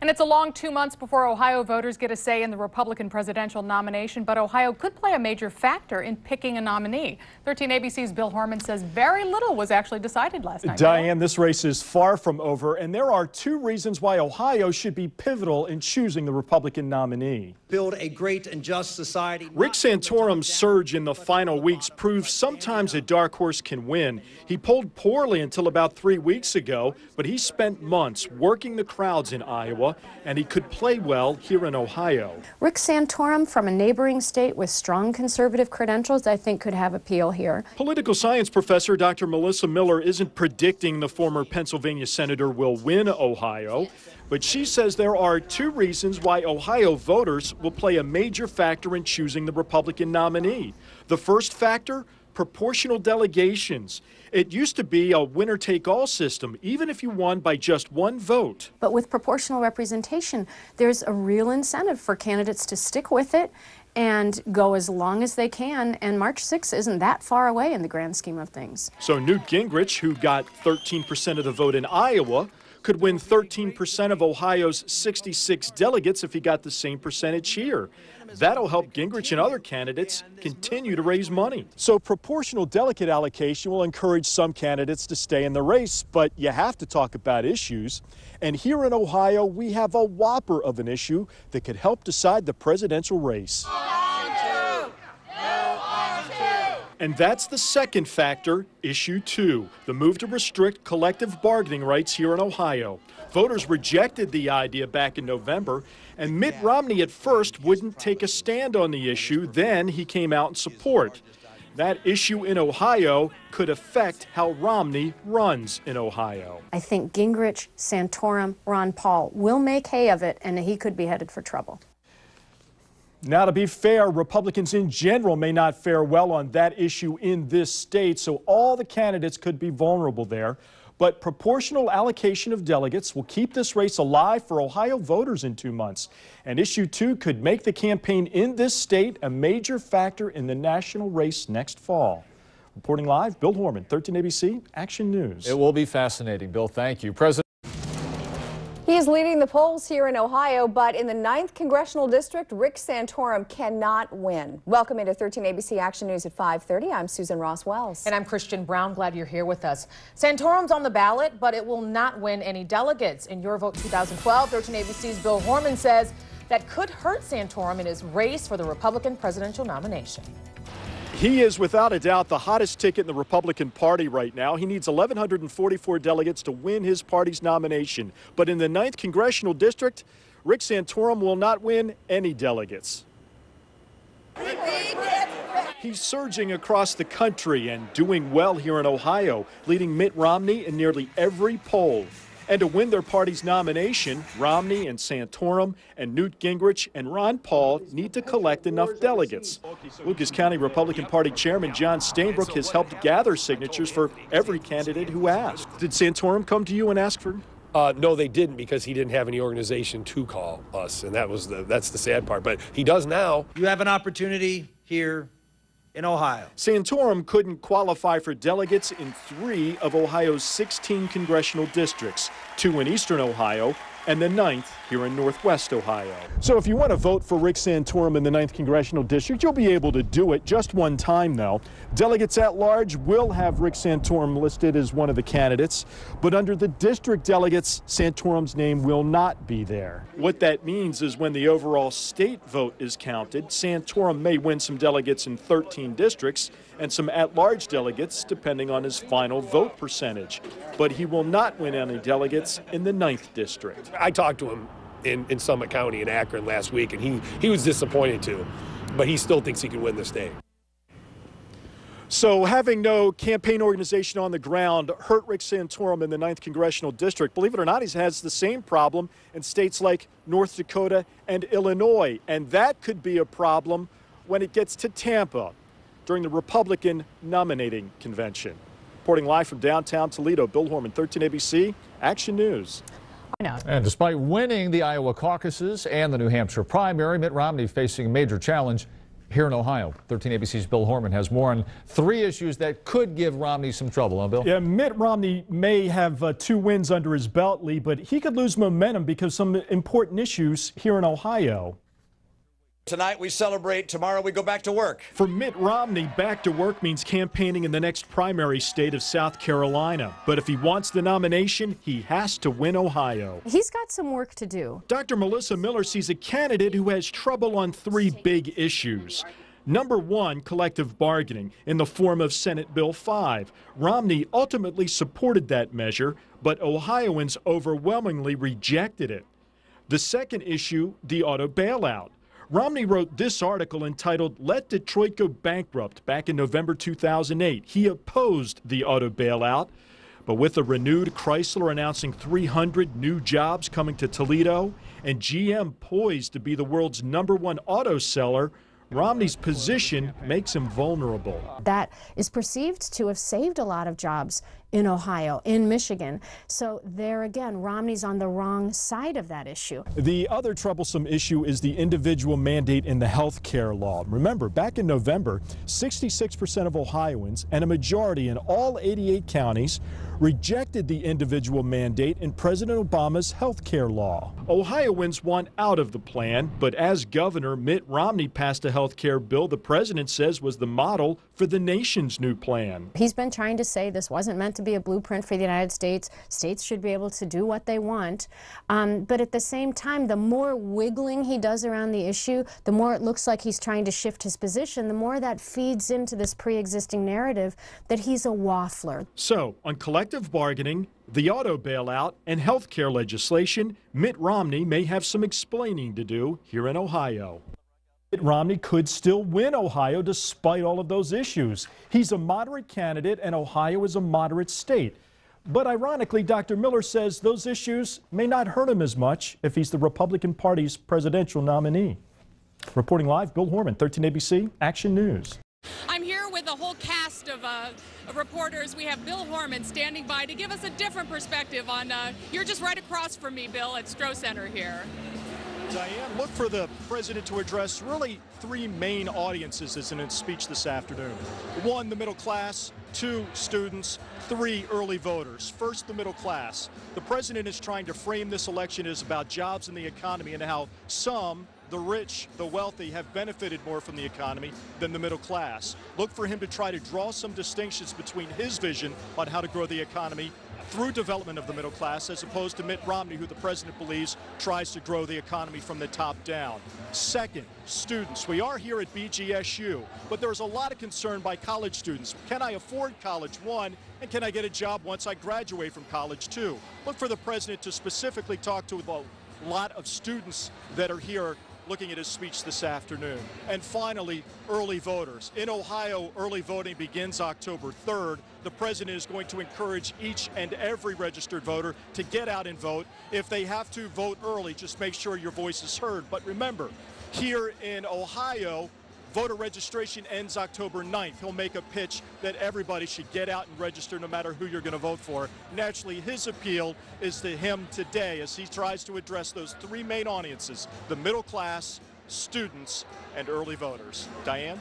And it's a long 2 months before Ohio voters get a say in the Republican presidential nomination, but Ohio could play a major factor in picking a nominee. 13 ABC's Bill Hormann says very little was actually decided last night. Diane, this race is far from over, and there are two reasons why Ohio should be pivotal in choosing the Republican nominee. Build a great and just society. Rick Santorum's surge in the final weeks proves sometimes a dark horse can win. He polled poorly until about 3 weeks ago, but he spent months working the crowds in Iowa, and he could play well here in Ohio. Rick Santorum from a neighboring state with strong conservative credentials, I think could have appeal here. Political science professor Dr. Melissa Miller isn't predicting the former Pennsylvania senator will win Ohio, but she says there are two reasons why Ohio voters will play a major factor in choosing the Republican nominee. The first factor, proportional delegations. It used to be a winner-take-all system, even if you won by just one vote. But with proportional representation, there's a real incentive for candidates to stick with it and go as long as they can, and March 6th isn't that far away in the grand scheme of things. So Newt Gingrich, who got 13% of the vote in Iowa, could win 13% of Ohio's 66 delegates if he got the same percentage here. That'll help Gingrich and other candidates continue to raise money. So proportional delegate allocation will encourage some candidates to stay in the race, but you have to talk about issues. And here in Ohio, we have a whopper of an issue that could help decide the presidential race. And that's the second factor, issue 2, the move to restrict collective bargaining rights here in Ohio. Voters rejected the idea back in November, and Mitt Romney at first wouldn't take a stand on the issue. Then he came out in support. That issue in Ohio could affect how Romney runs in Ohio. I think Gingrich, Santorum, Ron Paul will make hay of it, and he could be headed for trouble. Now, to be fair, Republicans in general may not fare well on that issue in this state, so all the candidates could be vulnerable there. But proportional allocation of delegates will keep this race alive for Ohio voters in 2 months. And issue 2 could make the campaign in this state a major factor in the national race next fall. Reporting live, Bill Hormann, 13 ABC, Action News. It will be fascinating, Bill. Thank you. He is leading the polls here in Ohio, but in the 9th Congressional District, Rick Santorum cannot win. Welcome into 13 ABC Action News at 5:30. I'm Susan Ross Wells. And I'm Christian Brown. Glad you're here with us. Santorum's on the ballot, but it will not win any delegates. In Your Vote 2012, 13 ABC's Bill Hormann says that could hurt Santorum in his race for the Republican presidential nomination. He is without a doubt the hottest ticket in the Republican Party right now. He needs 1,144 delegates to win his party's nomination. But in the 9th Congressional District, Rick Santorum will not win any delegates. He's surging across the country and doing well here in Ohio, leading Mitt Romney in nearly every poll. And to win their party's nomination, Romney and Santorum and Newt Gingrich and Ron Paul need to collect enough delegates. Lucas County Republican Party Chairman John Stainbrook has helped gather signatures for every candidate who asked. Did Santorum come to you and ask for? No, they didn't, because he didn't have any organization to call us, and that's the sad part. But he does now. You have an opportunity here in Ohio. Santorum couldn't qualify for delegates in 3 of Ohio's 16 congressional districts, 2 in eastern Ohio and the 9th here in northwest Ohio. So if you want to vote for Rick Santorum in the 9th Congressional District, you'll be able to do it just one time, though. Delegates at large will have Rick Santorum listed as one of the candidates, but under the district delegates, Santorum's name will not be there. What that means is when the overall state vote is counted, Santorum may win some delegates in 13 districts and some at-large delegates, depending on his final vote percentage. But he will not win any delegates in the 9th District. I talked to him in Summit County in Akron last week, and he was disappointed too, but he still thinks he can win the state. So having no campaign organization on the ground hurt Rick Santorum in the 9th Congressional District. Believe it or not, he has the same problem in states like North Dakota and Illinois, and that could be a problem when it gets to Tampa during the Republican nominating convention. Reporting live from downtown Toledo, Bill Hormann, 13 ABC, Action News. And despite winning the Iowa caucuses and the New Hampshire primary, Mitt Romney facing a major challenge Here in Ohio, 13 ABC's Bill Hormann has more on 3 issues that could give Romney some trouble, huh, Bill? Yeah, Mitt Romney may have 2 wins under his belt, Lee, but he could lose momentum because some important issues here in Ohio. Tonight we celebrate, tomorrow we go back to work. For Mitt Romney, back to work means campaigning in the next primary state of South Carolina. But if he wants the nomination, he has to win Ohio. He's got some work to do. Dr. Melissa Miller sees a candidate who has trouble on 3 big issues. Number 1, collective bargaining in the form of Senate Bill 5. Romney ultimately supported that measure, but Ohioans overwhelmingly rejected it. The second issue, the auto bailout. Romney wrote this article entitled, "Let Detroit Go Bankrupt," back in November 2008. He opposed the auto bailout, but with a renewed Chrysler announcing 300 new jobs coming to Toledo and GM poised to be the world's #1 auto seller, Romney's position makes him vulnerable. That is perceived to have saved a lot of jobs in Ohio, in Michigan. So there again, Romney's on the wrong side of that issue. The other troublesome issue is the individual mandate in the health care law. Remember, back in November, 66% of Ohioans and a majority in all 88 counties rejected the individual mandate in President Obama's health care law. Ohioans want out of the plan, but as governor, Mitt Romney passed a health care bill the president says was the model for the nation's new plan. He's been trying to say this wasn't meant to be a blueprint for the United States. States should be able to do what they want. But at the same time, the more wiggling he does around the issue, the more it looks like he's trying to shift his position, the more that feeds into this pre-existing narrative that he's a waffler. So, on collective bargaining, the auto bailout, and health care legislation, Mitt Romney may have some explaining to do here in Ohio. Mitt Romney could still win Ohio despite all of those issues. He's a moderate candidate and Ohio is a moderate state. But ironically, Dr. Miller says those issues may not hurt him as much if he's the Republican Party's presidential nominee. Reporting live, Bill Hormann, 13 ABC, Action News. I'm here with a whole cast of reporters. We have Bill Hormann standing by to give us a different perspective on, you're just right across from me, Bill, at Stroh Center here. Diane, look for the president to address really 3 main audiences in his speech this afternoon. 1, the middle class, 2, students, 3, early voters. First, the middle class. The president is trying to frame this election as about jobs and the economy and how some, the rich, the wealthy, have benefited more from the economy than the middle class. Look for him to try to draw some distinctions between his vision on how to grow the economy through development of the middle class, as opposed to Mitt Romney, who the president believes tries to grow the economy from the top down. Second, students. We are here at BGSU, but there's a lot of concern by college students. Can I afford college, 1, and can I get a job once I graduate from college, 2? Look for the president to specifically talk to a lot of students that are here looking at his speech this afternoon. And finally, early voters. In Ohio, early voting begins October 3rd. The president is going to encourage each and every registered voter to get out and vote. If they have to vote early, just make sure your voice is heard. But remember, here in Ohio, voter registration ends October 9th. He'll make a pitch that everybody should get out and register no matter who you're going to vote for. Naturally, his appeal is to him today as he tries to address those 3 main audiences, the middle class, students, and early voters. Diane?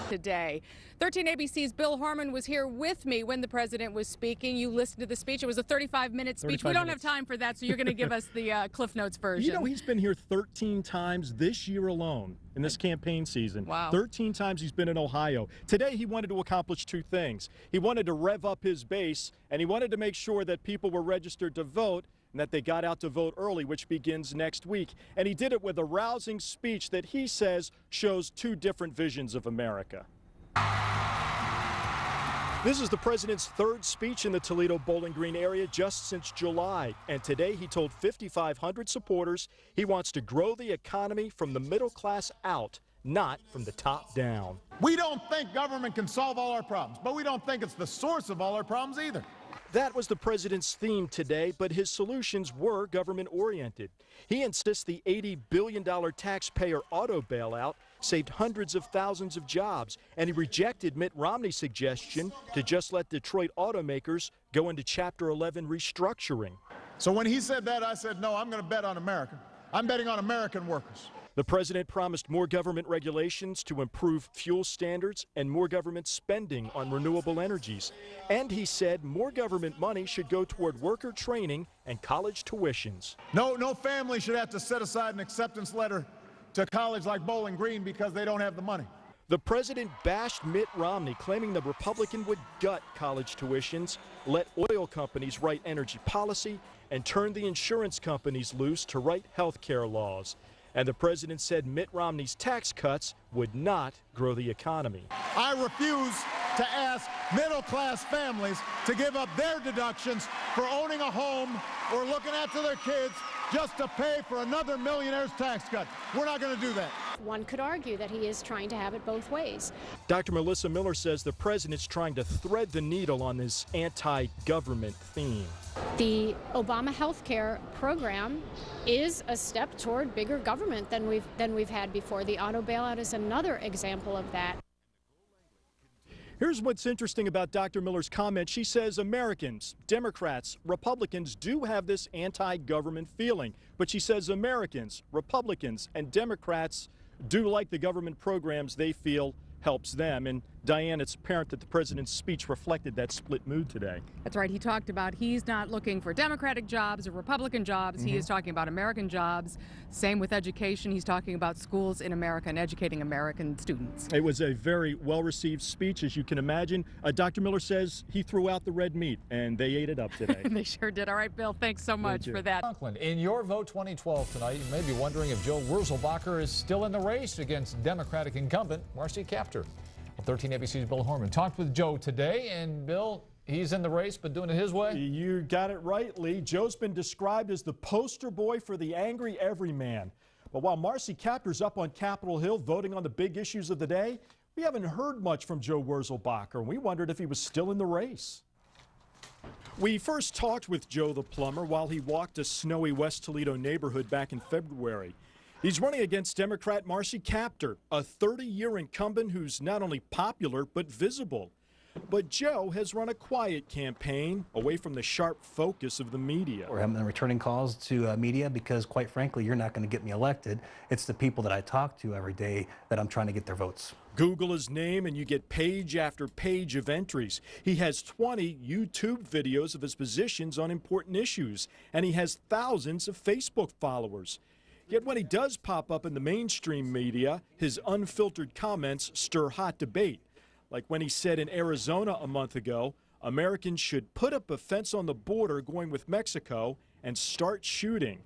Today. 13 ABC's Bill Hormann was here with me when the president was speaking. You listened to the speech. It was a 35-minute speech. We don't have time for that, so you're going to give us the Cliff Notes version. You know, he's been here 13 times this year alone in this campaign season. Wow. 13 times he's been in Ohio. Today he wanted to accomplish 2 things. He wanted to rev up his base, and he wanted to make sure that people were registered to vote and that they got out to vote early, which begins next week. And he did it with a rousing speech that he says shows 2 different visions of America. This is the president's 3rd speech in the Toledo Bowling Green area just since July. And today he told 5,500 supporters he wants to grow the economy from the middle class out, not from the top down. We don't think government can solve all our problems, but we don't think it's the source of all our problems either. That was the president's theme today, but his solutions were government-oriented. He insists the $80 billion taxpayer auto bailout saved hundreds of thousands of jobs, and he rejected Mitt Romney's suggestion to just let Detroit automakers go into Chapter 11 restructuring. So when he said that, I said, no, I'm going to bet on America. I'm betting on American workers. The president promised more government regulations to improve fuel standards and more government spending on renewable energies. And he said more government money should go toward worker training and college tuitions. No family should have to set aside an acceptance letter to college like Bowling Green because they don't have the money. The president bashed Mitt Romney, claiming the Republican would gut college tuitions, let oil companies write energy policy, and turn the insurance companies loose to write health care laws. And the president said Mitt Romney's tax cuts would not grow the economy. I refuse to ask middle-class families to give up their deductions for owning a home or looking after their kids just to pay for another millionaire's tax cut. We're not going to do that. One could argue that he is trying to have it both ways. Dr. Melissa Miller says the president's trying to thread the needle on this anti-government theme. The Obama health care program is a step toward bigger government than we've had before. The auto bailout is another example of that. Here's what's interesting about Dr. Miller's comment. She says Americans, Democrats, Republicans do have this anti-government feeling. But she says Americans, Republicans, and Democrats do like the government programs they feel helps them. And Diane, it's apparent that the president's speech reflected that split mood today. That's right. He talked about he's not looking for Democratic jobs or Republican jobs. He is talking about American jobs. Same with education. He's talking about schools in America and educating American students. It was a very well-received speech, as you can imagine. Dr. Miller says he threw out the red meat, and they ate it up today. They sure did. All right, Bill, thanks so much for that. Conklin, in your vote 2012 tonight, you may be wondering if Joe Wurzelbacher is still in the race against Democratic incumbent Marcy Kaptur. 13 ABC's Bill Hormann talked with Joe today, and Bill, he's in the race, but doing it his way. You got it right, Lee. Joe's been described as the poster boy for the angry everyman. But while Marcy Kaptur's up on Capitol Hill voting on the big issues of the day, we haven't heard much from Joe Wurzelbacher, and we wondered if he was still in the race. We first talked with Joe the plumber while he walked a snowy West Toledo neighborhood back in February. He's running against Democrat Marcy Kaptur, a 30-year incumbent who's not only popular but visible. But Joe has run a quiet campaign away from the sharp focus of the media. We're having returning calls to media because, quite frankly, you're not going to get me elected. It's the people that I talk to every day that I'm trying to get their votes. Google his name and you get page after page of entries. He has 20 YouTube videos of his positions on important issues, and he has thousands of Facebook followers. Yet when he does pop up in the mainstream media, his unfiltered comments stir hot debate. Like when he said in Arizona a month ago, Americans should put up a fence on the border going with Mexico and start shooting.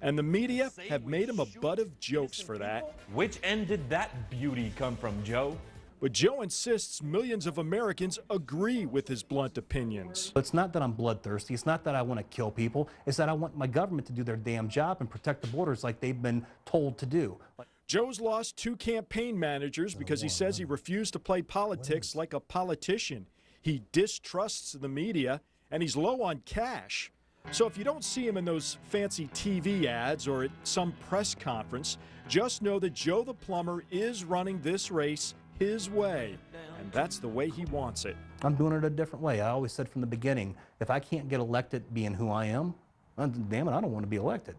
And the media have made him a butt of jokes for that. Which end did that beauty come from, Joe? But Joe insists millions of Americans agree with his blunt opinions. It's not that I'm bloodthirsty. It's not that I want to kill people. It's that I want my government to do their damn job and protect the borders like they've been told to do. Joe's lost 2 campaign managers because he says he refused to play politics like a politician. He distrusts the media, and he's low on cash. So if you don't see him in those fancy TV ads or at some press conference, just know that Joe the plumber is running this race his way, and that's the way he wants it. I'm doing it a different way. I always said from the beginning, if I can't get elected being who I am, damn it, I don't want to be elected.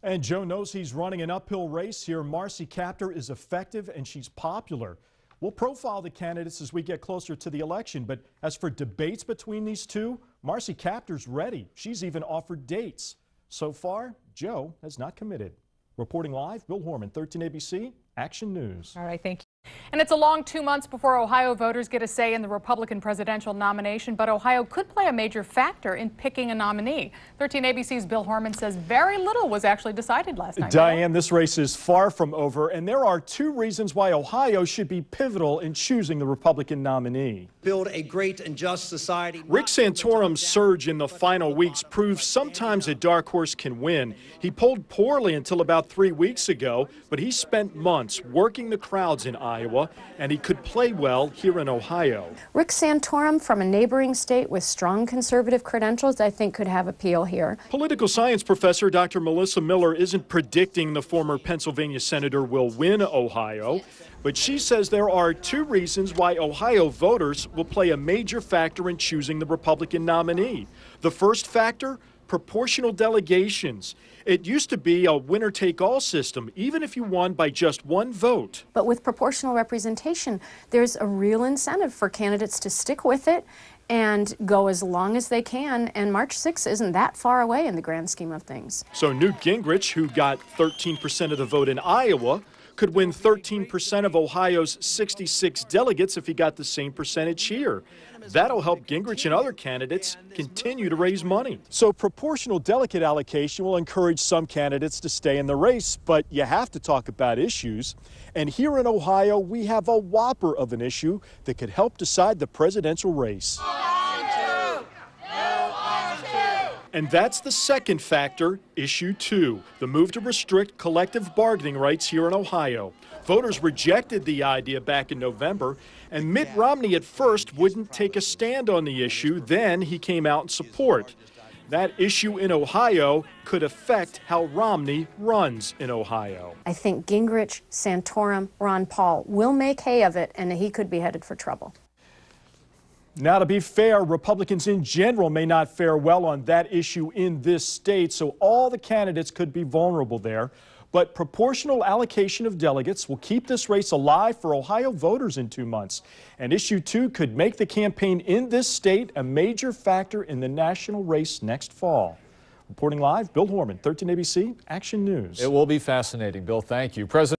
And Joe knows he's running an uphill race here. Marcy Kaptur is effective and she's popular. We'll profile the candidates as we get closer to the election, but as for debates between these two, Marcy Kaptur's ready. She's even offered dates. So far, Joe has not committed. Reporting live, Bill Hormann, 13 ABC, Action News. All right, thank you. And it's a long 2 months before Ohio voters get a say in the Republican presidential nomination, but Ohio could play a major factor in picking a nominee. 13 ABC's Bill Hormann says very little was actually decided last night. Diane, this race is far from over, and there are 2 reasons why Ohio should be pivotal in choosing the Republican nominee. Build a great and just society. Rick Santorum's surge in the final weeks proves sometimes a dark horse can win. He polled poorly until about 3 weeks ago, but he spent months working the crowds in Iowa, and he could play well here in Ohio. Rick Santorum from a neighboring state with strong conservative credentials, I think could have appeal here. Political science professor Dr. Melissa Miller isn't predicting the former Pennsylvania senator will win Ohio, but she says there are 2 reasons why Ohio voters will play a major factor in choosing the Republican nominee. The first factor, proportional delegations. It used to be a winner-take-all system, even if you won by just one vote. But with proportional representation, there's a real incentive for candidates to stick with it and go as long as they can, and March 6th isn't that far away in the grand scheme of things. So Newt Gingrich, who got 13% of the vote in Iowa, could win 13% of Ohio's 66 delegates if he got the same percentage here. That'll help Gingrich and other candidates continue to raise money. So proportional delegate allocation will encourage some candidates to stay in the race, but you have to talk about issues. And here in Ohio, we have a whopper of an issue that could help decide the presidential race. And that's the second factor, issue 2, the move to restrict collective bargaining rights here in Ohio. Voters rejected the idea back in November, and Mitt Romney at first wouldn't take a stand on the issue. Then he came out in support. That issue in Ohio could affect how Romney runs in Ohio. I think Gingrich, Santorum, Ron Paul will make hay of it, and he could be headed for trouble. Now, to be fair, Republicans in general may not fare well on that issue in this state, so all the candidates could be vulnerable there. But proportional allocation of delegates will keep this race alive for Ohio voters in 2 months. And issue 2 could make the campaign in this state a major factor in the national race next fall. Reporting live, Bill Hormann, 13 ABC Action News. It will be fascinating, Bill. Thank you. President